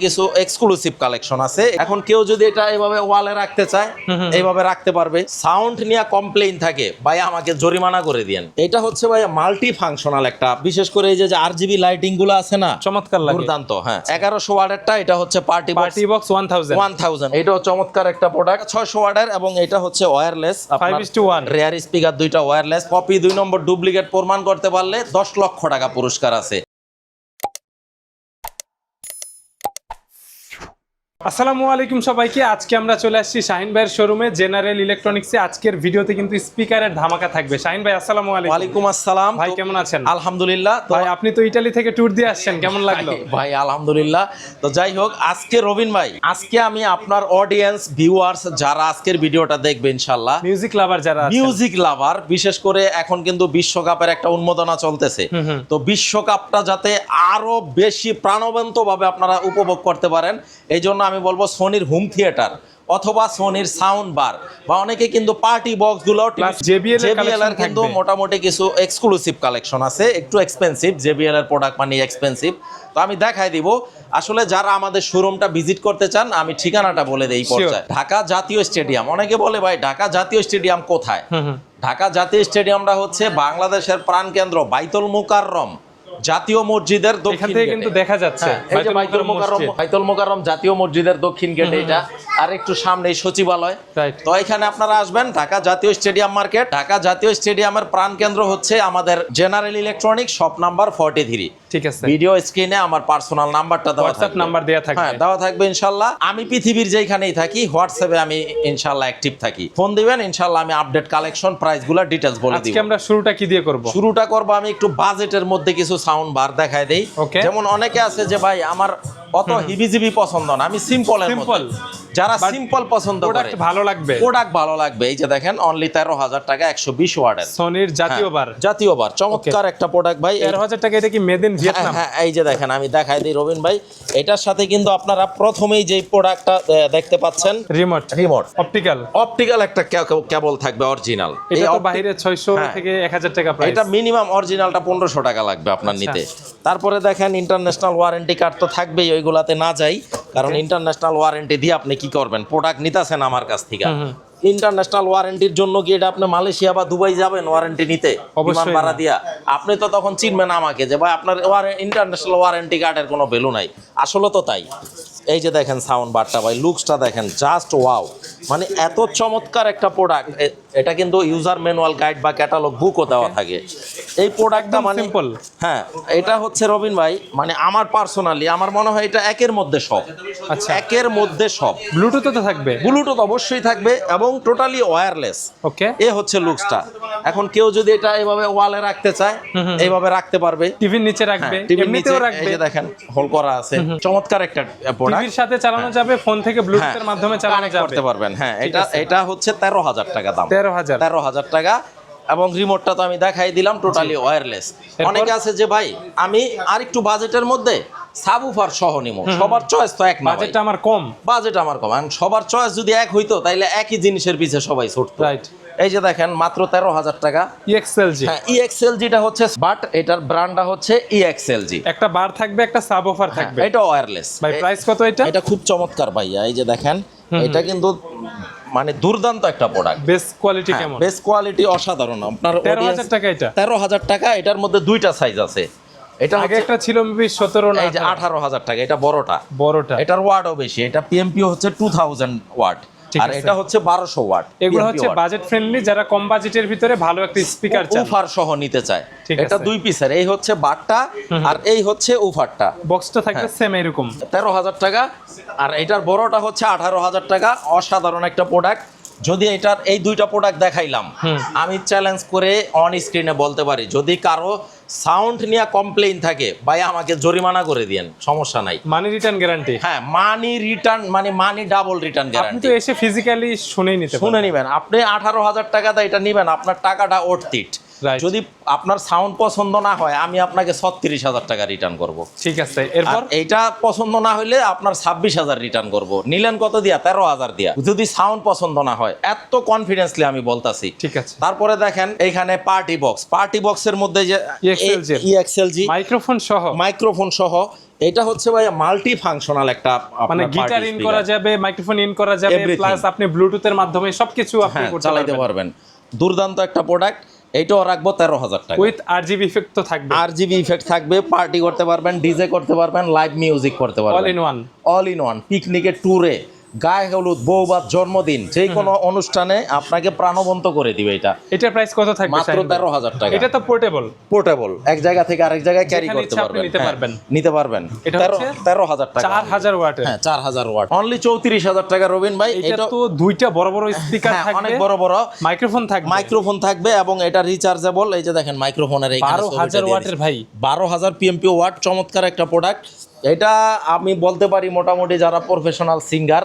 কিছু exclusive collection আছে। এখন কেউ যদি এটা এভাবে ওয়ালে রাখতে চায় এইভাবে রাখতে পারবে। সাউন্ড নিয়ে কমপ্লেইন থাকে ভাই আমাকে জরিমানা করে দিয়েন। এটা হচ্ছে ভাই মাল্টি ফাংশনাল একটা, বিশেষ করে এই যে আরজিবি লাইটিং গুলো আছে না, চমৎকার লাগে, দুর্দান্ত। হ্যাঁ 1100 ওয়াটেরটা, এটা হচ্ছে পার্টি বক্স 1000 এটাও চমৎকার একটা প্রোডাক্ট। 600 ওয়াটের এবং এটা হচ্ছে ওয়্যারলেস 5:1 রেয়ার স্পিকার, দুইটা ওয়্যারলেস। কপি 2 নম্বর ডুপ্লিকেট প্রমাণ করতে পারলে 10 লক্ষ টাকা পুরস্কার আছে। আসসালামু আলাইকুম সবাইকে। আজকে আমরা চলে আসছি শাহিন ভাইয়ের শোরুমে জেনারেল ইলেকট্রনিক্সে। আজকের ভিডিওতে কিন্তু স্পিকারের ধামাকা থাকবে। শাহিন ভাই আসসালামু আলাইকুম। ওয়ালাইকুম আসসালাম ভাই, কেমন আছেন? আলহামদুলিল্লাহ। তো ভাই আপনি তো ইতালি থেকে ট্যুর দিয়ে আসছেন, কেমন লাগলো? ভাই আলহামদুলিল্লাহ। তো যাই হোক, আজকে রবিন ভাই, আজকে আমি আপনার অডিয়েন্স ভিউয়ার্স যারা আজকের ভিডিওটা দেখবে ইনশাআল্লাহ, মিউজিক লাভার যারা আছেন, মিউজিক লাভার, বিশেষ করে এখন কিন্তু বিশ্বকাপের একটা উন্মোদনা চলতেছে। তো বিশ্বকাপটা যাতে আরো বেশি প্রাণবন্ত ভাবে আপনারা উপভোগ করতে পারেন, এই জন্য আমি বলবো সোনির হোম থিয়েটার অথবা সোনির সাউন্ড বার, বা অনেকে কিন্তু পার্টি বক্স গুলো JBL এর কিন্তু মোটামুটি কিছু এক্সক্লুসিভ কালেকশন আছে, একটু এক্সপেন্সিভ। JBL এর প্রোডাক্ট মানে এক্সপেন্সিভ। তো আমি দেখাই দিব। আসলে যারা আমাদের শোরুমটা ভিজিট করতে চান, আমি ঠিকানাটা বলে দেই পর্যায়ে। ঢাকা জাতীয় স্টেডিয়াম। অনেকে বলে ভাই ঢাকা জাতীয় স্টেডিয়াম কোথায়? ঢাকা জাতীয় স্টেডিয়ামটা হচ্ছে বাংলাদেশের প্রাণকেন্দ্র বাইতুল মুকাররম জাতীয় মসজিদের দক্ষিণ গেটে কিন্তু দেখা যাচ্ছে। এই যে বাইতুল মুকাররম জাতীয় মসজিদের দক্ষিণ গেটে এটা, আর একটু সামনেই সচিবালয়। তো এখানে আপনারা আসবেন, ঢাকা জাতীয় স্টেডিয়াম মার্কেট। ঢাকা জাতীয় স্টেডিয়ামের প্রাণকেন্দ্র হচ্ছে আমাদের জেনারেল ইলেকট্রনিক শপ নাম্বার 43। ঠিক আছে, ভিডিও স্ক্রিনে আমার পার্সোনাল নাম্বারটা দেওয়া থাকবে, হোয়াটসঅ্যাপ নাম্বার দেয়া থাকবে। হ্যাঁ দেওয়া থাকবে ইনশাআল্লাহ। আমি পৃথিবীর যেখানেই থাকি, হোয়াটসঅ্যাপে আমি ইনশাআল্লাহ অ্যাক্টিভ থাকি। ফোন দিবেন, ইনশাআল্লাহ আমি আপডেট কালেকশন প্রাইসগুলো ডিটেইলস বলে দিব। আজকে আমরা শুরুটা কি দিয়ে করব? শুরুটা করব আমি একটু বাজেটের মধ্যে কিছু সাউন্ড বার দেখাই দেই। যেমন অনেকে আছে যে ভাই আমার অত হিবিজিবি পছন্দ না, আমি সিম্পলের মধ্যে, যারা সিম্পল পছন্দ করে, প্রোডাক্ট ভালো লাগবে, প্রোডাক্ট ভালো লাগবে। এই যে দেখেন অনলি 13,000 টাকা 120 ওয়াটের সোনির জাতীয় বার। জাতীয় বার চমৎকার একটা প্রোডাক্ট ভাই। 13,000 টাকা। এটা কি মেড ইন ভিয়েতনাম? হ্যাঁ এই যে দেখেন, আমি দেখাই দিই রবিন ভাই। এটার সাথে কিন্তু আপনারা প্রথমেই যে প্রোডাক্টটা দেখতে পাচ্ছেন, রিমোট অপটিক্যাল একটা কেবল থাকবে অরিজিনাল। এটা তো বাইরে 600 থেকে 1000 টাকা প্রাইস। এটা মিনিমাম অরিজিনালটা 1500 টাকা লাগবে আপনার নিতে। তারপরে দেখেন ইন্টারন্যাশনাল ওয়ারেন্টি কার্ড তো থাকবেই, ওইগুলাতে না যাই, কারণ ইন্টারন্যাশনাল ওয়ারেন্টি দিয়ে আপনি কি করবেন? প্রোডাক্ট নিতেছেন আমার কাছ থেকে, ইন্টারন্যাশনাল ওয়ারেন্টির জন্য কি এটা আপনি মালয়েশিয়া বা দুবাই যাবেন ওয়ারেন্টি নিতে বিমান ভাড়া দিয়া? আপনি তো তখন চিনবেন আমাকে যে ভাই আপনার ইন্টারন্যাশনাল ওয়ারেন্টি কার্ডের কোনো ভ্যালু নাই। আসলে তো তাই। এই যে দেখেন সাউন্ড বারটা ভাই, লুকসটা দেখেন, জাস্ট ওয়াও। মানে এত চমৎকার একটা প্রোডাক্ট। এটা কিন্তু ইউজার ম্যানুয়াল গাইড বা ক্যাটালগ বুকও দেওয়া থাকে। এই প্রোডাক্টটা মানে সিম্পল। হ্যাঁ এটা হচ্ছে রবিন ভাই, মানে আমার পার্সোনালি আমার মনে হয় এটা একের মধ্যে সব। আচ্ছা, একের মধ্যে সব। ব্লুটুথ তো থাকবে? ব্লুটুথ অবশ্যই থাকবে এবং টোটালি ওয়্যারলেস। ওকে, এ হচ্ছে লুকসটা। এখন কেউ যদি এটা এইভাবে ওয়ালে রাখতে চায় এইভাবে রাখতে পারবে, টিভির নিচে রাখবে, এমনিতেও রাখবে। এই যে দেখেন হোল করা আছে, চমৎকার একটা প্রোডাক্ট। টিভির সাথে চালানো যাবে, ফোন থেকে ব্লুটুথের মাধ্যমে চালানো করতে পারবেন। হ্যাঁ এটা হচ্ছে 13,000 টাকা দাম। 13,000 টাকা। এবং রিমোটটা তো আমি দেখাই দিলাম, টোটালি ওয়্যারলেস। অনেকে আছে যে ভাই আমি আরেকটু বাজেটের মধ্যে সাবউফার সহ নিব, সবার চয়েস তো এক না, বাজেটটা আমার কম। সবার চয়েস যদি এক হইতো তাইলে একই জিনিসের পিছে সবাই ছুটতো। রাইট। এই যে দেখেন মাত্র 13,000 টাকা EXLG। হ্যাঁ EXLG-টা হচ্ছে, বাট এটার ব্র্যান্ডটা হচ্ছে EXLG। একটা বার থাকবে, একটা সাবউফার থাকবে। এটা ওয়্যারলেস। ভাই প্রাইস কত এটা? এটা খুব চমৎকার ভাইয়া। এই যে দেখেন এটা কিন্তু মানে দুর্দান্ত একটা প্রোডাক্ট। বেস্ট কোয়ালিটি কেমন? বেস্ট কোয়ালিটি অসাধারণ। আপনার 13,000 টাকা এটা? 13,000 টাকা। এটার মধ্যে দুইটা সাইজ আছে। এটা আগে একটা ছিল মেবি 17 না, এই যে 18,000 টাকা। এটা বড়টা। এটার ওয়াটও বেশি। এটা PMP হচ্ছে 2000 ওয়াট, আর এটা হচ্ছে 1200 ওয়াট। এগুলো হচ্ছে বাজেট ফ্রেন্ডলি, যারা কম বাজেটের ভিতরে ভালো একটা স্পিকার চায়, উফার সহ নিতে চায়। এটা দুই পিসের, এই হচ্ছে বারটা আর এই হচ্ছে উফারটা। বক্সটা থাকবে সেম এরকম। 13,000 টাকা। আর এটার বড়টা হচ্ছে 18,000 টাকা। অসাধারণ একটা প্রোডাক্ট। যদি এটার এই দুইটা প্রোডাক্ট দেখাইলাম, আমি চ্যালেঞ্জ করে অন স্ক্রিনে বলতে পারি, যদি কারো সাউন্ড নিয়ে কমপ্লেইন থাকে ভাই আমাকে জরিমানা করে দিয়েন, সমস্যা নাই। মানি রিটার্ন গ্যারান্টি। হ্যাঁ মানি রিটার্ন, মানে মানি ডাবল রিটার্ন গ্যারান্টি। আপনি তো এসে ফিজিক্যালি শুনে নিবেন। আপনি 18,000 টাকা দিয়ে এটা নিবেন, আপনার টাকাটা অর্থিত। যদি আপনার সাউন্ড পছন্দ না হয়, আমি আপনাকে 36,000 টাকা রিটার্ন করব। ঠিক আছে। এরপর এইটা পছন্দ না হলে আপনার 26,000 রিটার্ন করব। নিলেন কত দিয়া? 13,000 দিয়া। যদি সাউন্ড পছন্দ না হয়, এত কনফিডেন্সলি আমি বলতাছি। ঠিক আছে। তারপরে দেখেন এইখানে পার্টি বক্সের মধ্যে যে EXLG মাইক্রোফোন সহ এটা হচ্ছে ভাই মাল্টি ফাংশনাল একটা মানে গিটার ইন করা যাবে, মাইক্রোফোন ইন করা যাবে, প্লাস আপনি ব্লুটুথের মাধ্যমে সবকিছু আপনি করতে চালাতে পারবেন। দুর্দান্ত একটা প্রোডাক্ট। এইটাও রাখবো 13,000 টাকা। উইথ আরজিবি ইফেক্ট তো থাকবে, আরজিবি ইফেক্ট থাকবে, পার্টি করতে পারবেন, ডিজে করতে পারবেন, লাইভ মিউজিক করতে পারবেন, all in one. All in one. পিকনিকের ট্যুরে, গায়ে হলুদ, বৌভাত, জন্মদিন, যে কোনো অনুষ্ঠানে আপনাকে প্রাণবন্ত করে দিবে এটা। এটার প্রাইস কত থাকবে? মাত্র 13,000 টাকা। এটা তো পোর্টেবল, পোর্টেবল, এক জায়গা থেকে আরেক জায়গায় ক্যারি করতে পারবেন, নিতে পারবেন। এটা হচ্ছে 13,000 টাকা, 4000 ওয়াটের। হ্যাঁ 4000 ওয়াট, অনলি 34,000 টাকা রবিন ভাই। এটা তো দুইটা বড় বড় স্পিকার থাকবে, অনেক বড় বড় মাইক্রোফোন থাকবে এবং এটা রিচার্জেবল। এই যে দেখেন মাইক্রোফোনের এইখানে 12,000 ওয়াটের ভাই, 12,000 পিএমপি ওয়াট। চমৎকার একটা প্রোডাক্ট। এটা আমি বলতে পারি মোটামুটি যারা প্রফেশনাল সিঙ্গার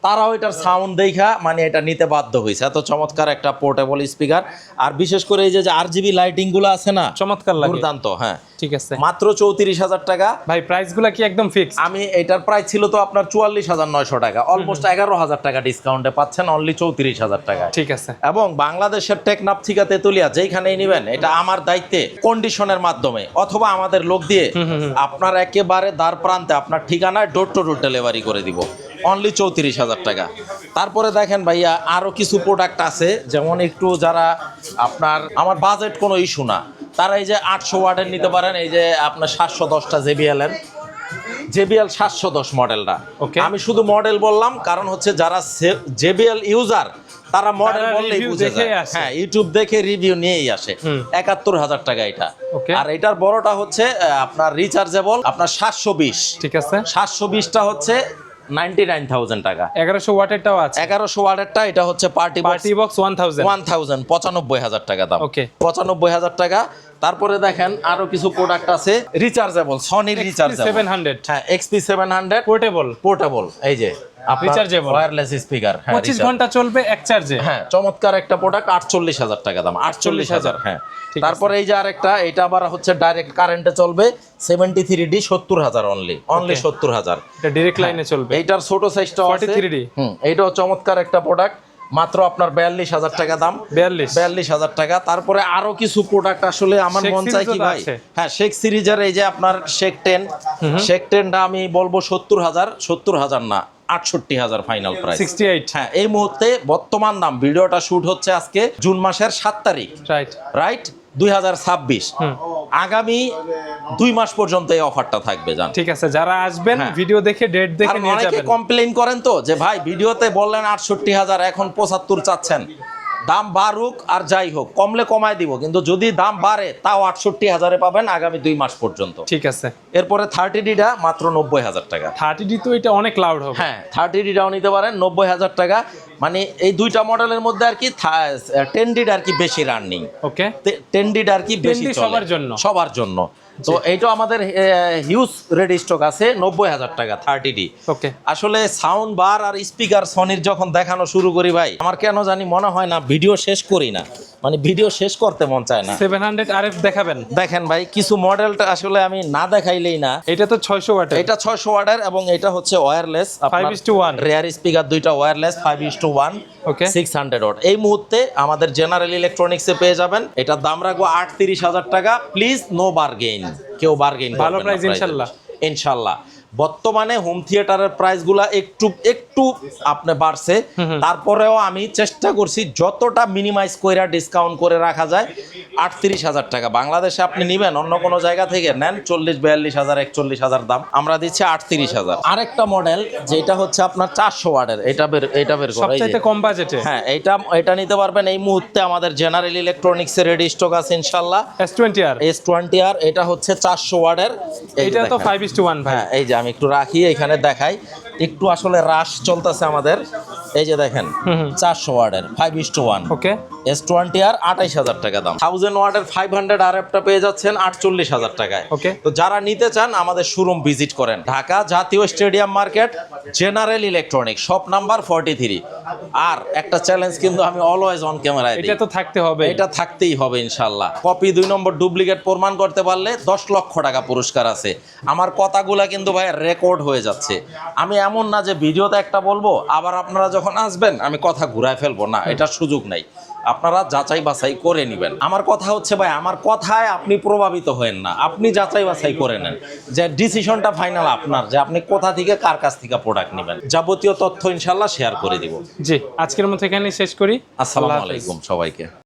তারাও এটার সাউন্ড দেখা মানে এটা নিতে বাধ্য হয়েছে। এত চমৎকার একটা পোর্টেবল স্পিকার। আর বিশেষ করে এই যে আরজিবি লাইটিং গুলো আছে না, চমৎকার লাগে, দুর্দান্ত। হ্যাঁ ঠিক আছে, মাত্র 34,000 টাকা ভাই। প্রাইস গুলা কি একদম ফিক্স? আমি এটার প্রাইস ছিল তো আপনার 44,900 টাকা, অলমোস্ট 11,000 টাকা ডিসকাউন্টে পাচ্ছেন অনলি 34,000 টাকা। ঠিক আছে। এবং বাংলাদেশের টেকনাফ থেকে তেতুলিয়া যেখানেই নেবেন, এটা আমার দায়িত্বে কন্ডিশনের মাধ্যমে অথবা আমাদের লোক দিয়ে আপনার একেবারে দ্বার প্রান্তে আপনার ঠিকানায় ডোর টু ডোর ডেলিভারি করে দিব, অনলি 34,000 টাকা। তারপরে দেখেন ভাইয়া আরো কিছু প্রোডাক্ট আছে, যেমন একটু যারা আপনার আমার বাজেট কোনো ইস্যু না, তারা এই যে 800 ওয়াটের নিতে পারেন। এই যে আপনার 710টা JBL 710 মডেলটা। আমি শুধু মডেল বললাম কারণ হচ্ছে যারা JBL ইউজার তারা মডেল বললেই বুঝে যায়। হ্যাঁ, ইউটিউব দেখে রিভিউ নিয়েই আসে। 71,000 টাকা এটা। আর এটার বড়টা হচ্ছে আপনার রিচার্জেবল আপনার 720। ঠিক আছে, 720টা হচ্ছে 99,000 টাকা। 1100 ওয়াটেরটাও আছে, 1100 ওয়াটেরটা। এটা হচ্ছে পার্টি বক্স 1000 95,000 টাকা দাম। 95,000 টাকা। তারপরে দেখেন আরো কিছু প্রোডাক্ট আছে রিচার্জেবল, সনি রিচার্জেবল 700। হ্যাঁ, XP 700 পোর্টেবল। এই যে রিচার্জেবল ওয়্যারলেস স্পিকার, 25 ঘন্টা চলবে এক চার্জে। হ্যাঁ, চমৎকার একটা প্রোডাক্ট। 48,000 টাকা দাম, 48,000। হ্যাঁ, তারপরে এই যে আরেকটা, এটা আবার হচ্ছে ডাইরেক্ট কারেন্টে চলবে 73D 70,000 অনলি 70,000। এটা ডাইরেক্ট লাইনে চলবে। এইটার ছোট সাইজটা আছে 43D। এইটাও চমৎকার একটা প্রোডাক্ট, মাত্র আপনার 42,000 টাকা দাম। 42,000 টাকা। তারপরে আরো কিছু প্রোডাক্ট আসলে আমার মন চাই কি ভাই, হ্যাঁ শেখ সিরিজের এই যে আপনার শেখ 10, শেখ 10টা আমি বলবো 70,000 না 68,000 ফাইনাল প্রাইস 68। হ্যাঁ, এই মুহূর্তে বর্তমান দাম, ভিডিওটা শুট হচ্ছে আজকে জুন মাসের 7 তারিখ, রাইট 2026। আগামী 2 মাস পর্যন্ত এই অফারটা থাকবে। জান ঠিক আছে, যারা আসবেন ভিডিও দেখে ডেট দেখে নিয়ে যাবেন। অনেকে কমপ্লেইন করেন তো যে ভাই ভিডিওতে বললেন 68,000, এখন 75 চাচ্ছেন। দাম বাড়ুক আর যাই হোক, কমলে কমায় দিব, কিন্তু যদি দাম বাড়ে তাও 68,000-এ পাবেন আগামী 2 মাস পর্যন্ত। ঠিক আছে। এরপরে 30Dটা মাত্র 90,000 টাকা। 30D তো এটা অনেক লাউড হবে। হ্যাঁ, 30Dটাও নিতে পারেন 90,000 টাকা। মানে এই দুইটা মডেলের মধ্যে আর কি 10Dটা আর কি বেশি রানিং। ওকে, 10Dটা আর কি বেশি সবার জন্য। তো এইটা আমাদের হিউজ রেডি স্টক আছে 90,000 টাকা 30D। ওকে, আসলে সাউন্ড বার আর স্পিকার সনির যখন দেখানো শুরু করি ভাই, আমার কেন জানি মনে হয় না ভিডিও শেষ করি না, মানে ভিডিও শেষ করতে মন চায় না। 700 RF দেখাবেন? দেখেন ভাই, কিছু মডেলটা আসলে আমি না দেখাইলেই না। এটা তো 600 ওয়াটের, এটা 600 ওয়াটের এবং এটা হচ্ছে ওয়্যারলেস 5:1 রেয়ার স্পিকার, দুইটা ওয়্যারলেস 5:1। ওকে, 600 ওয়াট। এই মুহূর্তে আমাদের জেনারেল ইলেকট্রনিক্সে পেয়ে যাবেন। এটার দাম রাখবো 38,000 টাকা। প্লিজ নো বার্গেইন, কেউ বার্গেইন করবেন না। ভালো প্রাইস ইনশাআল্লাহ। বর্তমানে হোম থিয়েটারের প্রাইসগুলা একটু আপনি বাড়ছে, তারপরেও আমি চেষ্টা করছি যতটা মিনিমাইজ কইরা ডিসকাউন্ট করে রাখা যায়। 38,000 টাকা বাংলাদেশে আপনি নেবেন, অন্য কোনো জায়গা থেকে নেন 40-42,000 41,000 দাম, আমরা দিচ্ছি 38,000। আরেকটা মডেল যেটা হচ্ছে আপনার 400 ওয়াটের, এটা বের করে সবচেয়ে কম বাজেটে। হ্যাঁ, এটা নিতে পারবেন। এই মুহূর্তে আমাদের জেনারেল ইলেকট্রনিক্সের রেডি স্টক আছে ইনশাআল্লাহ। S20R এটা হচ্ছে 400 ওয়াটের। এটা তো 5:1 ভাই। হ্যাঁ, এই যে আমি একটু রাখি এখানে দেখাই, একটু আসলে রাশ চলতেছে আমাদের। এই যে দেখেন 400 ওয়াটের 5:1। ওকে, S20R 28,000 টাকা দাম। 1000 ওয়াটের 500 RF-টা পেয়ে যাচ্ছেন 48,000 টাকায়। ওকে, তো যারা নিতে চান আমাদের শোরুম ভিজিট করেন, ঢাকা জাতীয় stadium market, general electronic, shop number 43। আর একটা চ্যালেঞ্জ কিন্তু আমি অলওয়েজ অন ক্যামেরায় দিই, এটা তো থাকতে হবে, এটা থাকতেই হবে ইনশাআল্লাহ। কপি 2 নম্বর ডুপ্লিকেট প্রমাণ করতে পারলে 10 লক্ষ টাকা পুরস্কার আছে। আমার কথাগুলা কিন্তু ভাই রেকর্ড হয়ে যাচ্ছে। আমি এমন না যে ভিডিওতে একটা বলবো আবার আপনারা যখন আসবেন আমি কথা ঘুরায় ফেলবো, না, এটার সুযোগ নাই। আপনারা যাচাই বাছাই করে নেবেন। আমার কথা হচ্ছে ভাই, আমার কথায় আপনি প্রভাবিত হয়েন না, আপনি যাচাই বাছাই করে নেন, যে ডিসিশনটা ফাইনাল আপনার, যে আপনি কোথা থেকে কার কাছ থেকে প্রোডাক্ট নেবেন। যাবতীয় তথ্য ইনশাল্লাহ শেয়ার করে দিব। জি, আজকের মতো এখানেই শেষ করি। আসসালামু আল্লাহ হাফেজ। আলাইকুম সবাইকে।